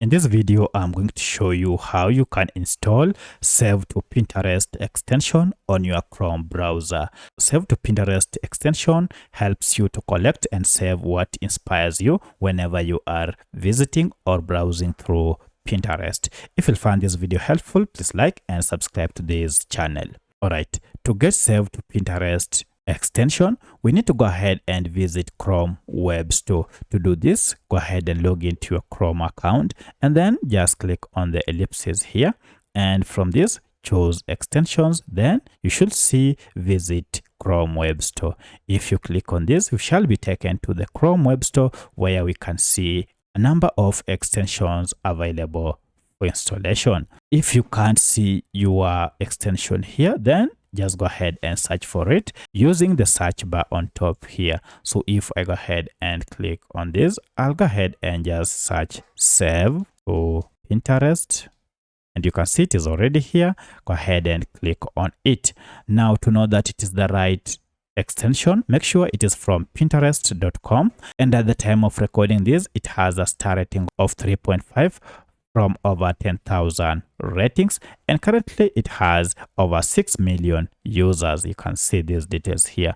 In this video, I'm going to show you how you can install Save to Pinterest extension on your Chrome browser. Save to Pinterest extension helps you to collect and save what inspires you whenever you are visiting or browsing through Pinterest. If you find this video helpful, please like and subscribe to this channel. Alright, to get Save to Pinterest extension, we need to go ahead and visit Chrome Web Store. To do this, go ahead and log into your Chrome account and then just click on the ellipses here, and from this choose extensions. Then you should see visit Chrome Web Store. If you click on this, you shall be taken to the Chrome Web Store where we can see a number of extensions available for installation. If you can't see your extension here, then just go ahead and search for it using the search bar on top here. So if I go ahead and click on this, I'll go ahead and just search Save to Pinterest, and you can see it is already here. Go ahead and click on it. Now, to know that it is the right extension, make sure it is from pinterest.com, and at the time of recording this, it has a star rating of 3.5 from over 10,000 ratings, and currently it has over 6 million users. You can see these details here.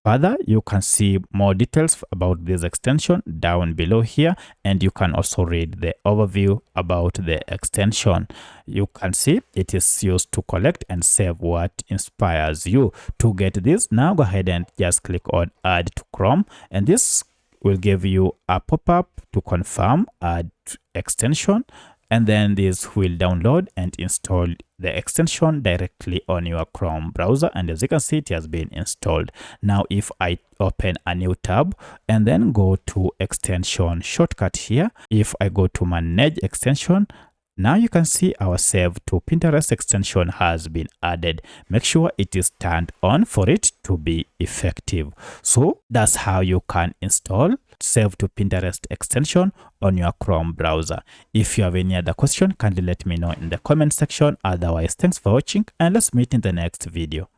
Further, you can see more details about this extension down below here, and you can also read the overview about the extension. You can see it is used to collect and save what inspires you. To get this, now go ahead and just click on Add to Chrome, and this will give you a pop-up to confirm Add extension, and then this will download and install the extension directly on your Chrome browser. And as you can see, it has been installed. Now, if I open a new tab and then go to extension shortcut here, if I go to manage extension, now you can see our Save to Pinterest extension has been added. Make sure it is turned on for it to be effective. So that's how you can install Save to Pinterest extension on your Chrome browser. If you have any other question, kindly let me know in the comment section. Otherwise, thanks for watching, and let's meet in the next video.